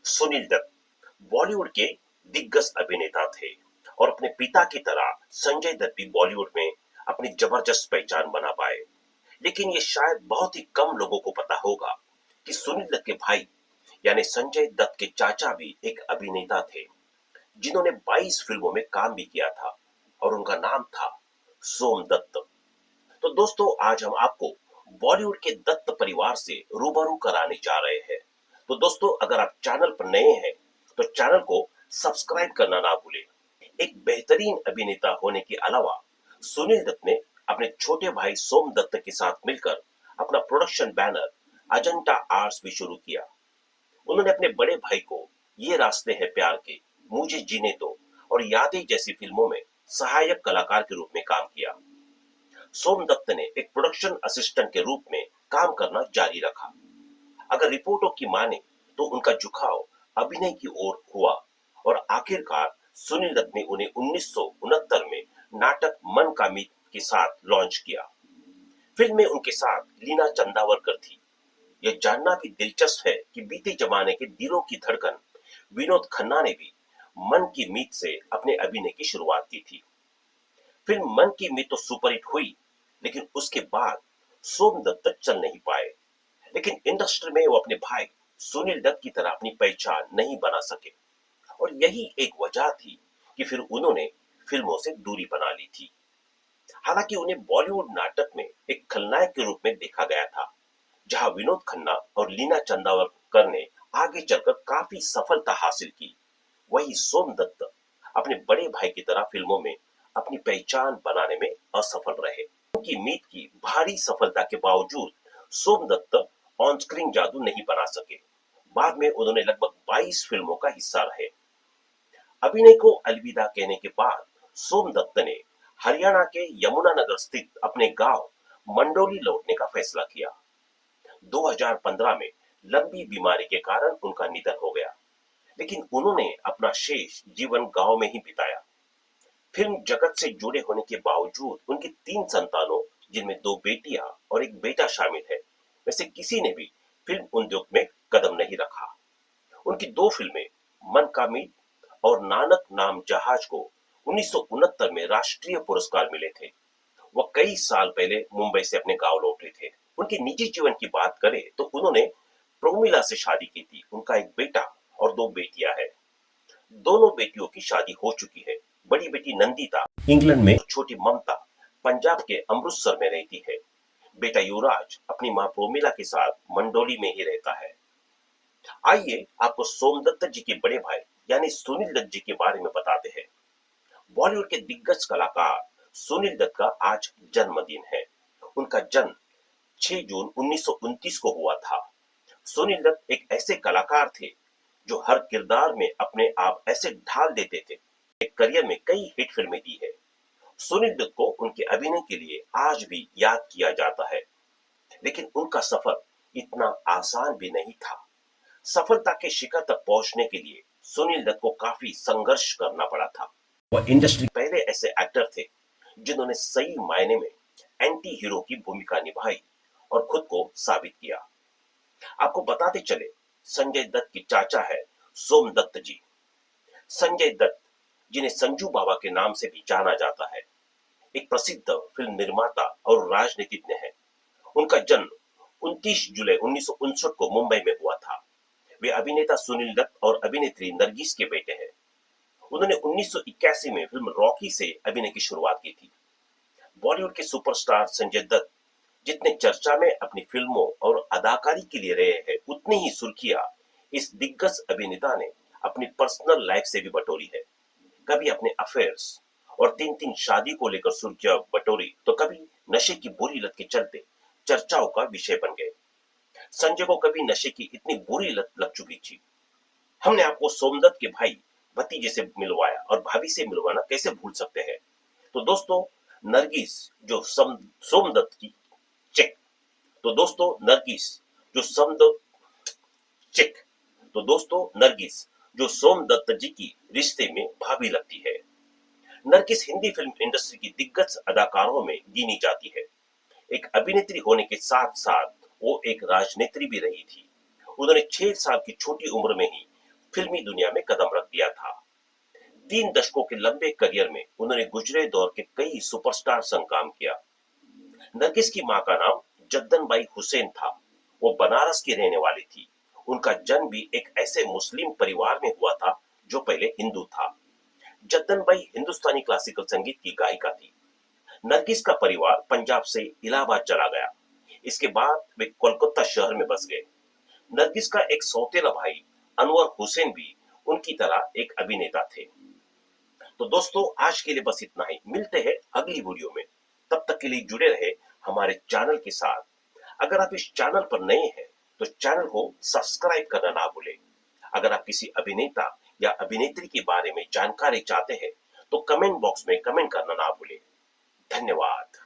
सुनील दत्त बॉलीवुड के दिग्गज अभिनेता थे और अपने पिता की तरह संजय दत्त भी बॉलीवुड में अपनी जबरदस्त पहचान बना पाए। लेकिन ये शायद बहुत ही कम लोगों को पता होगा कि सुनील दत्त के भाई यानी संजय दत्त के चाचा भी एक अभिनेता थे जिन्होंने 22 फिल्मों में काम भी किया था और उनका नाम था सोम दत्त। तो दोस्तों आज हम आपको बॉलीवुड के दत्त परिवार से रूबरू कराने जा रहे हैं। तो दोस्तों अगर आप चैनल पर नए हैं तो चैनल को सब्सक्राइब करना ना भूलें। एक बेहतरीन अभिनेता होने के अलावा सुनील दत्त ने अपने छोटे भाई सोम दत्त के साथ मिलकर अपना प्रोडक्शन बैनर अजंता आर्ट्स भी शुरू किया। उन्होंने अपने बड़े भाई को ये रास्ते हैं प्यार के, मुझे जीने दो और यादें जैसी फिल्मों में सहायक कलाकार के रूप में काम किया। सोम दत्त ने एक प्रोडक्शन असिस्टेंट के रूप में काम करना जारी रखा। अगर रिपोर्टों की माने तो उनका झुकाव अभिनय की ओर हुआ और आखिरकार सुनील दत्त ने उन्हें 1969 में नाटक मन का मीत के साथ लॉन्च किया। फिल्म में उनके साथ लीना चंदावरकर थी। यह जानना भी दिलचस्प है कि बीते जमाने के दिलों की धड़कन विनोद खन्ना ने भी मन की मीत से अपने अभिनय की शुरुआत की थी। फिल्म मन की मीत तो सुपरहिट हुई, लेकिन उसके बाद सोम दत्त चल नहीं पाए। लेकिन इंडस्ट्री में वो अपने भाई सुनील दत्त की तरह अपनी पहचान नहीं बना सके और यही एक वजह थी कि फिर उन्होंने फिल्मों से दूरी बना ली थी। हालांकि उन्हें बॉलीवुड नाटक में एक खलनायक के रूप में देखा गया था, जहां विनोद खन्ना और लीना चंदावरकर ने आगे चलकर काफी सफलता हासिल की। वही सोम दत्त अपने बड़े भाई की तरह फिल्मों में अपनी पहचान बनाने में असफल रहे। उनकी मीत की भारी सफलता के बावजूद सोम दत्त ऑन स्क्रीन जादू नहीं बना सके। बाद में उन्होंने लगभग 22 फिल्मों का हिस्सा रहे। अभिनय को अलविदा कहने के बाद सोम दत्त ने हरियाणा के यमुनानगर स्थित अपने गांव मंडोली लौटने का फैसला किया। 2015 में लंबी बीमारी के कारण उनका निधन हो गया, लेकिन उन्होंने अपना शेष जीवन गांव में ही बिताया। फिल्म जगत से जुड़े होने के बावजूद उनके 3 संतानों, जिनमें 2 बेटियां और 1 बेटा शामिल है, वैसे किसी ने भी फिल्म उद्योग में कदम नहीं रखा। उनकी 2 फिल्में मन का मीत और नानक नाम जहाज को 1969 में राष्ट्रीय पुरस्कार मिले थे। वह कई साल पहले मुंबई से अपने गांव लौटे थे। उनके निजी जीवन की बात करें तो उन्होंने प्रोमिला से शादी की थी। उनका 1 बेटा और 2 बेटियां हैं। दोनों बेटियों की शादी हो चुकी है। बड़ी बेटी नंदिता इंग्लैंड में, छोटी ममता पंजाब के अमृतसर में रहती है। बेटा युवराज अपनी मां प्रोमिला के साथ मंडोली में ही रहता है। आइए आपको सोमदत्त जी के बड़े भाई यानी सुनील दत्त जी के बारे में बताते हैं। बॉलीवुड के दिग्गज कलाकार सुनील दत्त का आज जन्मदिन है। उनका जन्म 6 जून 1929 को हुआ था। सुनील दत्त एक ऐसे कलाकार थे जो हर किरदार में अपने आप ऐसे ढाल देते थे। एक करियर में कई हिट फिल्में दी है। सुनील दत्त को उनके अभिनय के लिए आज भी याद किया जाता है, लेकिन उनका सफर इतना आसान भी नहीं था। सफलता के शिखर तक पहुंचने के लिए सुनील दत्त को काफी संघर्ष करना पड़ा था। वह इंडस्ट्री पहले ऐसे एक्टर थे जिन्होंने सही मायने में एंटी हीरो की भूमिका निभाई और खुद को साबित किया। आपको बताते चले, संजय दत्त की चाचा है सोम दत्त जी। संजय दत्त, जिन्हें संजू बाबा के नाम से भी जाना जाता है, एक प्रसिद्ध फिल्म निर्माता और राजनीतिज्ञ है। उनका जन्म 29 जुलाई 1959 को मुंबई में हुआ था। वे अभिनेता सुनील दत्त और अभिनेत्री नरगिस के बेटे हैं। उन्होंने 1981 में फिल्म रॉकी से अभिनय की शुरुआत की थी। बॉलीवुड के सुपरस्टार संजय दत्त जितने चर्चा में अपनी फिल्मों और अदाकारी के लिए रहे हैं, उतनी ही सुर्खियां इस दिग्गज अभिनेता ने अपनी पर्सनल लाइफ से भी बटोरी है। कभी अपने अफेयर्स और 3-3 शादी को लेकर सुर्खियां बटोरी, तो कभी नशे की बुरी लत के चलते चर्चाओं का विषय बन गए। संजय को कभी नशे की इतनी बुरी लत लग चुकी थी। हमने आपको सोमदत्त के भाई भतीजे से मिलवाया और भाभी से मिलवाना कैसे भूल सकते हैं। तो दोस्तों नरगिस जो सोमदत्त की चेक तो दोस्तों नरगिस जो सोमदत्त चेक तो दोस्तों नरगिस जो सोमदत्त जी की रिश्ते में भाभी लगती है। नरगिस हिंदी फिल्म इंडस्ट्री की दिग्गज अदाकारों में गिनी जाती है। एक अभिनेत्री होने के साथ साथ वो एक राजनेत्री भी रही थी। उन्होंने 6 साल की छोटी उम्र में ही फिल्मी दुनिया में कदम रख दिया था। 3 दशकों के लंबे करियर में उन्होंने गुजरे दौर के कई सुपरस्टार संग काम किया। नरगिस की मां का नाम जद्दनबाई हुसैन था। वो बनारस की रहने वाली थी। उनका जन्म भी एक ऐसे मुस्लिम परिवार में हुआ था जो पहले हिंदू था। जद्दनबाई हिंदुस्तानी क्लासिकल संगीत की गायिका थी। नरगिस का परिवार पंजाब से इलाहाबाद चला गया। इसके बाद वे कोलकाता शहर में बस गए। नरगिस का एक सौतेला भाई अनवर हुसैन भी उनकी तरह एक अभिनेता थे। तो दोस्तों, आज के लिए बस इतना ही। मिलते हैं अगली वीडियो में। तब तक के लिए जुड़े रहे हमारे चैनल के साथ। अगर आप इस चैनल पर नए हैं तो चैनल को सब्सक्राइब करना ना भूलें। अगर आप किसी अभिनेता या अभिनेत्री के बारे में जानकारी चाहते हैं तो कमेंट बॉक्स में कमेंट करना ना भूलें। धन्यवाद।